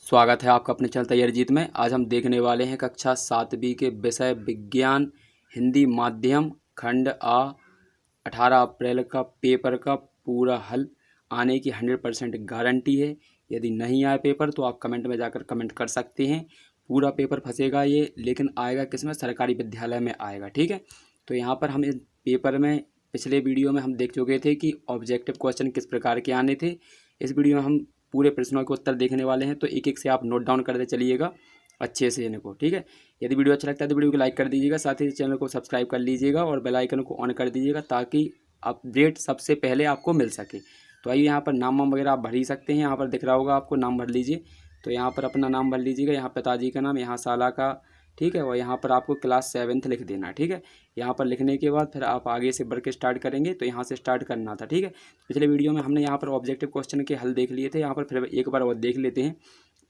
स्वागत है आपका अपने चैनल तैयारी जीत में। आज हम देखने वाले हैं कक्षा 7वीं के विषय विज्ञान हिंदी माध्यम खंड आ 18 अप्रैल का पेपर का पूरा हल आने की 100% गारंटी है। यदि नहीं आए पेपर तो आप कमेंट में जाकर कमेंट कर सकते हैं। पूरा पेपर फंसेगा ये, लेकिन आएगा किस में? सरकारी विद्यालय में आएगा। ठीक है, तो यहाँ पर हम इस पेपर में पिछले वीडियो में हम देख चुके थे कि ऑब्जेक्टिव क्वेश्चन किस प्रकार के आने थे। इस वीडियो में हम पूरे प्रश्नों के उत्तर देखने वाले हैं, तो एक एक से आप नोट डाउन करते चलिएगा अच्छे से इनको। ठीक है, यदि वीडियो अच्छा लगता है तो वीडियो को लाइक कर दीजिएगा, साथ ही चैनल को सब्सक्राइब कर लीजिएगा और बेल आइकन को ऑन कर दीजिएगा ताकि अपडेट सबसे पहले आपको मिल सके। तो आइए, यहाँ पर नाम वगैरह आप भर ही सकते हैं। यहाँ पर दिख रहा होगा आपको, नाम भर लीजिए। तो यहाँ पर अपना नाम भर लीजिएगा, यहाँ पिताजी का नाम, यहाँ साला का, ठीक है, और यहाँ पर आपको क्लास 7th लिख देना है। ठीक है, यहाँ पर लिखने के बाद फिर आप आगे से बढ़ के स्टार्ट करेंगे, तो यहाँ से स्टार्ट करना था। ठीक है, पिछले वीडियो में हमने यहाँ पर ऑब्जेक्टिव क्वेश्चन के हल देख लिए थे। यहाँ पर फिर एक बार और देख लेते हैं।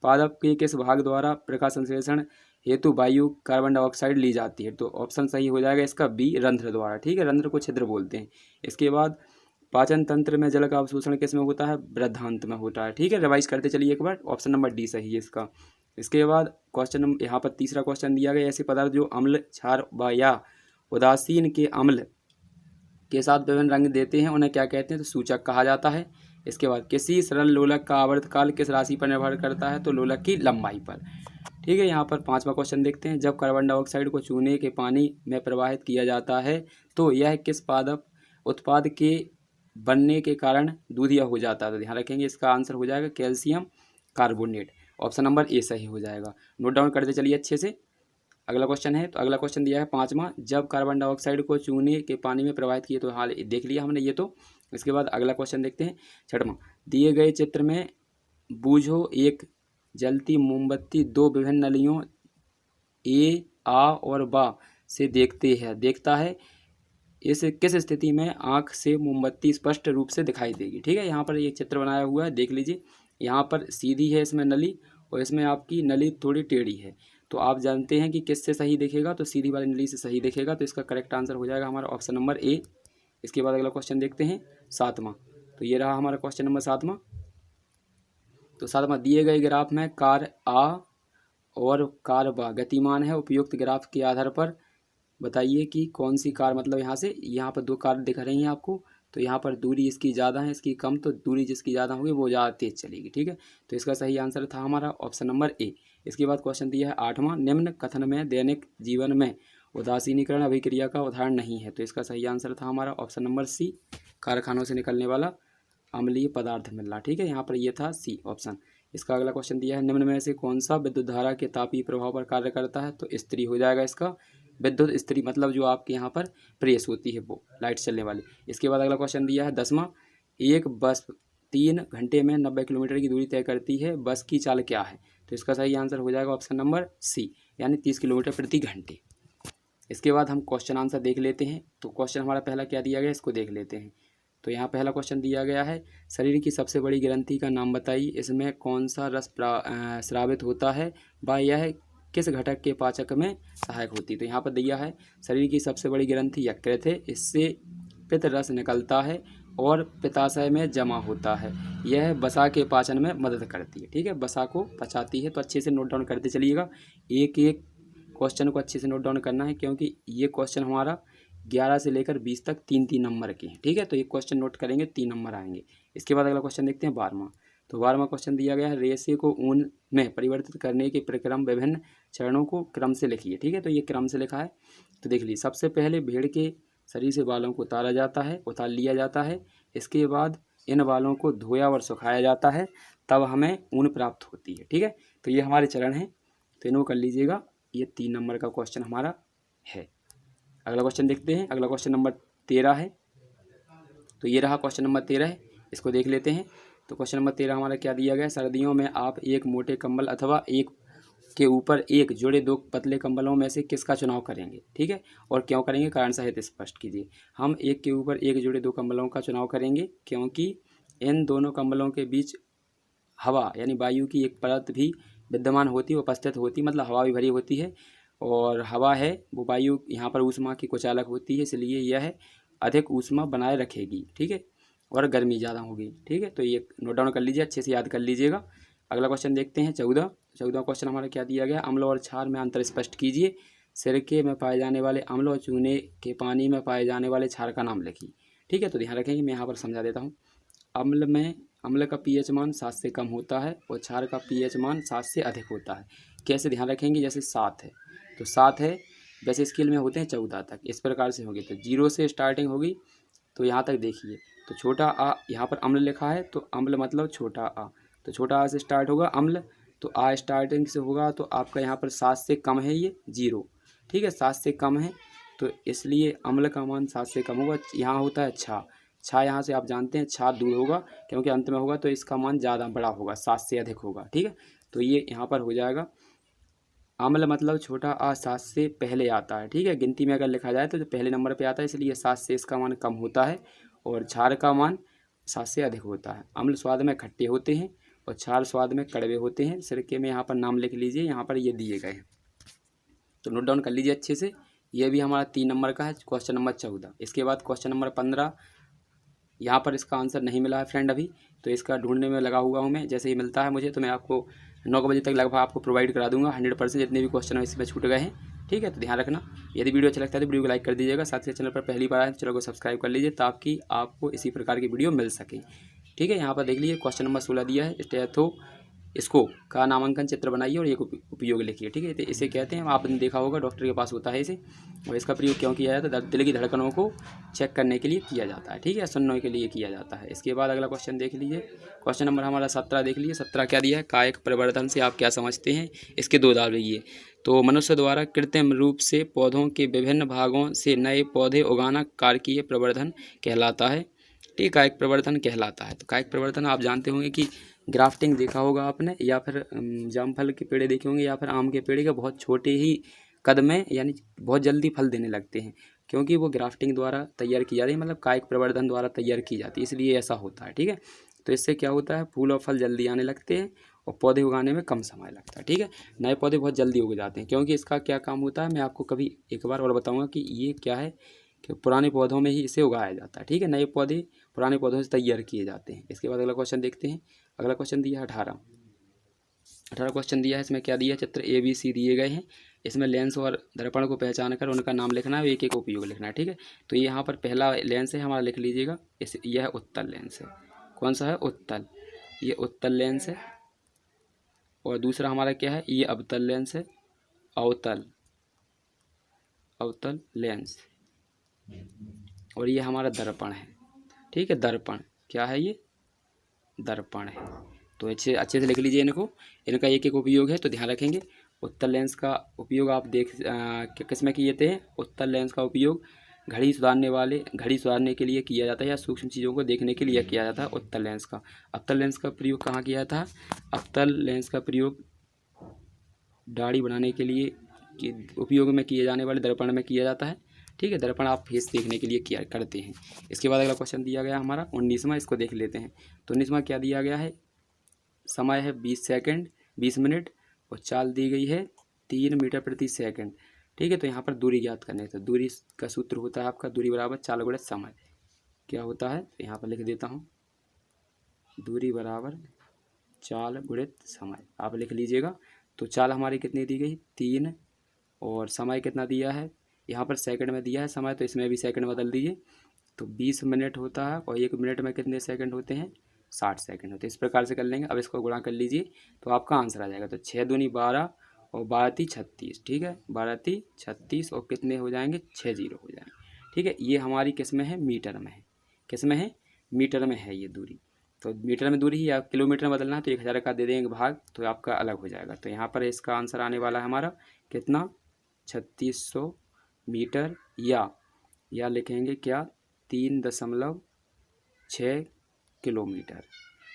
पादप के किस भाग द्वारा प्रकाश संश्लेषण हेतु वायु कार्बन डाइऑक्साइड ली जाती है? तो ऑप्शन सही हो जाएगा इसका बी, रंध्र द्वारा। ठीक है, रंध्र को छिद्र बोलते हैं। इसके बाद पाचन तंत्र में जल का अवशोषण किस में होता है? बृहदान्त्र में होता है। ठीक है, रिवाइज करते चलिए एक बार। ऑप्शन नंबर डी सही है इसका। इसके बाद क्वेश्चन नंबर यहाँ पर तीसरा क्वेश्चन दिया गया, ऐसे पदार्थ जो अम्ल, क्षार या उदासीन के अम्ल के साथ विभिन्न रंग देते हैं उन्हें क्या कहते हैं? तो सूचक कहा जाता है। इसके बाद किसी सरल लोलक का आवर्तकाल किस राशि पर निर्भर करता है? तो लोलक की लंबाई पर। ठीक है, यहाँ पर पांचवा क्वेश्चन देखते हैं। जब कार्बन डाइऑक्साइड को चूने के पानी में प्रवाहित किया जाता है तो यह किस पादप उत्पाद के बनने के कारण दूधिया हो जाता है? तो ध्यान रखेंगे, इसका आंसर हो जाएगा calcium carbonate. Option number A सही हो जाएगा। नोट डाउन करते चलिए अच्छे से। अगला क्वेश्चन है, तो अगला क्वेश्चन दिया है पांचवा, जब कार्बन डाइऑक्साइड को चूने के पानी में प्रवाहित किए, तो हाल देख लिया हमने ये तो। इसके बाद अगला क्वेश्चन देखते हैं छठवां, दिए गए चित्र में बूझो एक जलती मोमबत्ती दो विभिन्न नलियों ए, आ और बा से देखता है, इस किस स्थिति में आँख से मोमबत्ती स्पष्ट रूप से दिखाई देगी? ठीक है, यहाँ पर ये चित्र बनाया हुआ है, देख लीजिए। यहाँ पर सीधी है इसमें नली और इसमें आपकी नली थोड़ी टेढ़ी है। तो आप जानते हैं कि किससे सही दिखेगा? तो सीधी वाली नली से सही दिखेगा। तो इसका करेक्ट आंसर हो जाएगा हमारा ऑप्शन नंबर ए। इसके बाद अगला क्वेश्चन देखते हैं सातवां। तो ये रहा हमारा क्वेश्चन नंबर सातवां। तो सातवां, दिए गए ग्राफ में कार आ और कार बा गतिमान है, उपयुक्त ग्राफ के आधार पर बताइए कि कौन सी कार, मतलब यहाँ पर दो कार दिख रही हैं आपको, तो यहाँ पर दूरी इसकी ज़्यादा है, इसकी कम, तो दूरी जिसकी ज़्यादा होगी वो ज़्यादा तेज़ चलेगी। ठीक है, तो इसका सही आंसर था हमारा ऑप्शन नंबर ए। इसके बाद क्वेश्चन दिया है आठवां, निम्न कथन में दैनिक जीवन में उदासीनीकरण अभिक्रिया का उदाहरण नहीं है? तो इसका सही आंसर था हमारा ऑप्शन नंबर सी, कारखानों से निकलने वाला अम्लीय पदार्थ मिलना। ठीक है, यहाँ पर ये था सी ऑप्शन। इसका अगला क्वेश्चन दिया है, निम्न में से कौन सा विद्युत धारा के तापीय प्रभाव पर कार्य करता है? तो इस्त्री हो जाएगा इसका। विद्युत इस्त्री मतलब जो आपके यहाँ पर प्रेस होती है, वो लाइट चलने वाली। इसके बाद अगला क्वेश्चन दिया है दसवां, एक बस 3 घंटे में 90 किलोमीटर की दूरी तय करती है, बस की चाल क्या है? तो इसका सही आंसर हो जाएगा ऑप्शन नंबर सी, यानी 30 किलोमीटर प्रति घंटे। इसके बाद हम क्वेश्चन आंसर देख लेते हैं। तो क्वेश्चन हमारा पहला क्या दिया गया, इसको देख लेते हैं। तो यहाँ पहला क्वेश्चन दिया गया है, शरीर की सबसे बड़ी ग्रंथि का नाम बताइए, इसमें कौन सा रस स्रावित होता है, व यह किस घटक के पाचक में सहायक होती है? तो यहाँ पर दिया है शरीर की सबसे बड़ी ग्रंथि यकृत है, इससे पित्त रस निकलता है और पित्ताशय में जमा होता है, यह वसा के पाचन में मदद करती है। ठीक है, वसा को पचाती है। तो अच्छे से नोट डाउन करते चलिएगा, एक एक क्वेश्चन को अच्छे से नोट डाउन करना है, क्योंकि ये क्वेश्चन हमारा 11 से लेकर 20 तक 3-3 नंबर के हैं। ठीक है, तो एक क्वेश्चन नोट करेंगे 3 नंबर आएंगे। इसके बाद अगला क्वेश्चन देखते हैं 12वां। तो 12वां क्वेश्चन दिया गया है, रेशे को ऊन में परिवर्तित करने के प्रक्रम विभिन्न चरणों को क्रम से लिखिए। ठीक है, तो ये क्रम से लिखा है। तो देख लीजिए, सबसे पहले भेड़ के शरीर से बालों को उतार लिया जाता है। इसके बाद इन बालों को धोया और सुखाया जाता है, तब हमें ऊन प्राप्त होती है। ठीक है, तो ये हमारे चरण हैं, तो इनको कर लीजिएगा। ये 3 नंबर का क्वेश्चन हमारा है। अगला क्वेश्चन देखते हैं, अगला क्वेश्चन नंबर 13 है। तो ये रहा क्वेश्चन नंबर 13 है, इसको देख लेते हैं। तो क्वेश्चन नंबर 13 हमारा क्या दिया गया, सर्दियों में आप एक मोटे कंबल अथवा एक के ऊपर एक जुड़े 2 पतले कंबलों में से किसका चुनाव करेंगे? ठीक है, और क्यों करेंगे, कारण सहित स्पष्ट कीजिए। हम एक के ऊपर एक जुड़े 2 कंबलों का चुनाव करेंगे, क्योंकि इन दोनों कंबलों के बीच हवा यानी वायु की एक परत भी विद्यमान होती है, उपस्थित होती, मतलब हवा भी भरी होती है, और हवा है वो वायु यहाँ पर ऊष्मा की कुचालक होती है, इसलिए यह अधिक ऊष्मा बनाए रखेगी। ठीक है, और गर्मी ज़्यादा होगी। ठीक है, तो ये नोट डाउन कर लीजिए, अच्छे से याद कर लीजिएगा। अगला क्वेश्चन देखते हैं 14वां क्वेश्चन हमारा क्या दिया गया, अम्ल और क्षार में अंतर स्पष्ट कीजिए। सिरके में पाए जाने वाले अम्ल और चूने के पानी में पाए जाने वाले क्षार का नाम लिखिए। ठीक है, तो ध्यान रखेंगे, मैं यहाँ पर समझा देता हूँ। अम्ल का pH मान 7 से कम होता है और क्षार का pH मान 7 से अधिक होता है। कैसे, ध्यान रखेंगे, जैसे 7 है तो 7 है, वैसे स्केल में होते हैं 14 तक, इस प्रकार से होगी। तो 0 से स्टार्टिंग होगी, तो यहाँ तक देखिए, तो छोटा आ यहाँ पर अम्ल लिखा है, तो अम्ल मतलब छोटा आ, तो छोटा आ से स्टार्ट होगा अम्ल, तो आ स्टार्टिंग से होगा, तो आपका यहाँ पर 7 से कम है ये 0। ठीक है, 7 से कम है, तो इसलिए अम्ल का मान 7 से कम होगा। यहाँ होता है छा यहाँ से आप जानते हैं छा दूर होगा, क्योंकि अंत में होगा, तो इसका मान ज़्यादा बड़ा होगा, 7 से अधिक होगा। ठीक है, तो ये यहाँ पर हो जाएगा, अम्ल मतलब छोटा आ 7 से पहले आता है। ठीक है, गिनती में अगर लिखा जाए तो जो पहले नंबर पे आता है, इसलिए 7 से इसका मान कम होता है और क्षार का मान 7 से अधिक होता है। अम्ल स्वाद में खट्टे होते हैं और क्षार स्वाद में कड़वे होते हैं। सिरके में यहाँ पर नाम लिख लीजिए, यहाँ पर ये दिए गए हैं, तो नोट डाउन कर लीजिए अच्छे से। ये भी हमारा 3 नंबर का है, क्वेश्चन नंबर 14। इसके बाद क्वेश्चन नंबर 15, यहाँ पर इसका आंसर नहीं मिला है फ्रेंड अभी, तो इसका ढूंढने में लगा हुआ हूँ मैं। जैसे ही मिलता है मुझे, तो मैं आपको 9 बजे तक लगभग आपको प्रोवाइड करा दूंगा 100% जितने भी क्वेश्चन इसमें छूट गए हैं। ठीक है, तो ध्यान रखना। यदि वीडियो अच्छा लगता है तो वीडियो को लाइक कर दीजिएगा, साथ ही चैनल पर पहली बार आए तो चैनल को सब्सक्राइब कर लीजिए, ताकि आपको इसी प्रकार की वीडियो मिल सके। ठीक है, यहाँ पर देख लीजिए, क्वेश्चन नंबर 16 दिया है, स्टेथोस्कोप का नामांकन चित्र बनाइए और एक उपयोग लिखिए। ठीक है, तो इसे कहते हैं, आपने देखा होगा डॉक्टर के पास होता है इसे, और इसका प्रयोग क्यों किया जाता है, दिल की धड़कनों को चेक करने के लिए किया जाता है। ठीक है, सुनने के लिए किया जाता है। इसके बाद अगला क्वेश्चन देख लीजिए, क्वेश्चन नंबर हमारा 17 देख लीजिए। 17 क्या दिया है, कायिक परिवर्तन से आप क्या समझते हैं, इसके 2 दाव लीजिए। तो मनुष्य द्वारा कृत्रिम रूप से पौधों के विभिन्न भागों से नए पौधे उगाना कारकीय प्रवर्धन कहलाता है। ठीक, कायिक प्रवर्तन कहलाता है। तो कायिक प्रवर्तन आप जानते होंगे कि ग्राफ्टिंग देखा होगा आपने, या फिर जामफल के पेड़ देखे होंगे, या फिर आम के पेड़ के बहुत छोटे ही कद में, यानी बहुत जल्दी फल देने लगते हैं, क्योंकि वो ग्राफ्टिंग द्वारा तैयार की जाती है, मतलब कायिक प्रवर्धन द्वारा तैयार की जाती है, इसलिए ऐसा होता है। ठीक है, तो इससे क्या होता है, फूल और फल जल्दी आने लगते हैं और पौधे उगाने में कम समय लगता है। ठीक है, नए पौधे बहुत जल्दी उग जाते हैं, क्योंकि इसका क्या काम होता है, मैं आपको कभी एक बार और बताऊँगा कि ये क्या है, कि पुराने पौधों में ही इसे उगाया जाता है। ठीक है, नए पौधे पुराने पौधों से तैयार किए जाते हैं। इसके बाद अगला क्वेश्चन देखते हैं। अगला क्वेश्चन दिया है 18 क्वेश्चन दिया है। इसमें क्या दिया है, चित्र ABC दिए गए हैं, इसमें लेंस और दर्पण को पहचान कर उनका नाम लिखना है, एक एक उपयोग लिखना है। ठीक है, तो यहाँ पर पहला लेंस है हमारा, लिख लीजिएगा, यह उत्तल लेंस है। कौन सा है, उत्तल, ये उत्तल लेंस है। और दूसरा हमारा क्या है, ये अवतल लेंस है, अवतल लेंस। और ये हमारा दर्पण है। ठीक है, दर्पण क्या है, ये दर्पण है। तो अच्छे से लिख लीजिए इनको, इनका एक एक उपयोग है, तो ध्यान रखेंगे। उत्तल लेंस का उपयोग आप किस में किए थे, उत्तल लेंस का उपयोग घड़ी सुधारने के लिए किया जाता है, या सूक्ष्म चीज़ों को देखने के लिए किया जाता है उत्तल लेंस का। अवतल लेंस का प्रयोग कहाँ किया था, अवतल लेंस का प्रयोग दाढ़ी बनाने के लिए उपयोग में किए जाने वाले दर्पण में किया जाता है। ठीक है, दर्पण आप फेस देखने के लिए किया करते हैं। इसके बाद अगला क्वेश्चन दिया गया हमारा 19वां, इसको देख लेते हैं। तो 19वां क्या दिया गया है, समय है 20 मिनट और चाल दी गई है 3 मीटर प्रति सेकंड। ठीक है, तो यहाँ पर दूरी ज्ञात करने, तो दूरी का सूत्र होता है आपका दूरी बराबर चाल गुणित समय। क्या होता है, तो यहाँ पर लिख देता हूँ, दूरी बराबर चाल गुणित समय, आप लिख लीजिएगा। तो चाल हमारी कितनी दी गई, 3, और समय कितना दिया है, यहाँ पर सेकंड में दिया है समय, तो इसमें भी सेकंड बदल दीजिए। तो 20 मिनट होता है, और 1 मिनट में कितने सेकंड होते हैं, 60 सेकंड होते हैं। इस प्रकार से कर लेंगे। अब इसको गुणा कर लीजिए, तो आपका आंसर आ जाएगा। तो 6 दूनी 12 और 12 × 36। ठीक है, 12 × 36 और कितने हो जाएंगे, 6 जीरो हो जाएंगे। ठीक है, ये हमारी किस में है, मीटर में है। किस में है, मीटर में है ये दूरी। तो मीटर में दूरी ही, या किलोमीटर में बदलना है तो 1000 का दे देंगे भाग, तो आपका अलग हो जाएगा। तो यहाँ पर इसका आंसर आने वाला है हमारा कितना, 3600 मीटर, या लिखेंगे क्या, 3.6 किलोमीटर।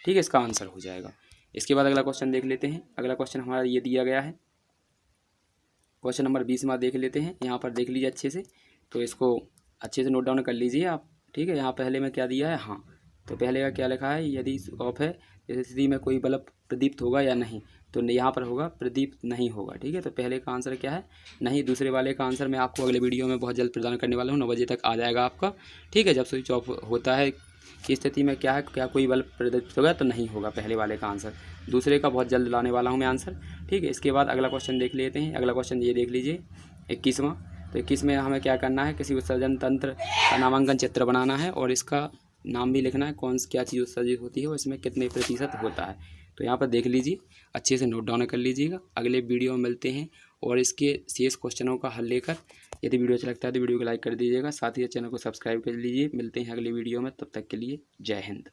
ठीक है, इसका आंसर हो जाएगा। इसके बाद अगला क्वेश्चन देख लेते हैं। अगला क्वेश्चन हमारा ये दिया गया है, क्वेश्चन नंबर 20वां देख लेते हैं। यहाँ पर देख लीजिए अच्छे से, तो इसको अच्छे से नोट डाउन कर लीजिए आप। ठीक है, यहाँ पहले में क्या दिया है, हाँ, तो पहले का क्या लिखा है, यदि ऑफ है, इस स्थिति में कोई बल्ब प्रदीप्त होगा या नहीं, तो यहाँ पर होगा प्रदीप्त नहीं होगा। ठीक है, तो पहले का आंसर क्या है, नहीं। दूसरे वाले का आंसर मैं आपको अगले वीडियो में बहुत जल्द प्रदान करने वाला हूँ, 9 बजे तक आ जाएगा आपका। ठीक है, जब स्विच ऑफ होता है की स्थिति में क्या है, क्या कोई बल्ब प्रदीप्त होगा, तो नहीं होगा पहले वाले का आंसर। दूसरे का बहुत जल्द लाने वाला हूँ मैं आंसर, ठीक है। इसके बाद अगला क्वेश्चन देख लेते हैं। अगला क्वेश्चन ये देख लीजिए 21वां। तो 21 में हमें क्या करना है, किसी उत्सर्जन तंत्र का नामांकन चित्र बनाना है और इसका नाम भी लिखना है, कौन क्या चीज़ उत्सर्जित होती है और इसमें कितने प्रतिशत होता है। तो यहाँ पर देख लीजिए, अच्छे से नोट डाउन कर लीजिएगा। अगले वीडियो में मिलते हैं और इसके शेष क्वेश्चनों का हल लेकर। यदि वीडियो अच्छा लगता है तो वीडियो को लाइक कर दीजिएगा, साथ ही चैनल को सब्सक्राइब कर लीजिए। मिलते हैं अगले वीडियो में, तब तक के लिए जय हिंद।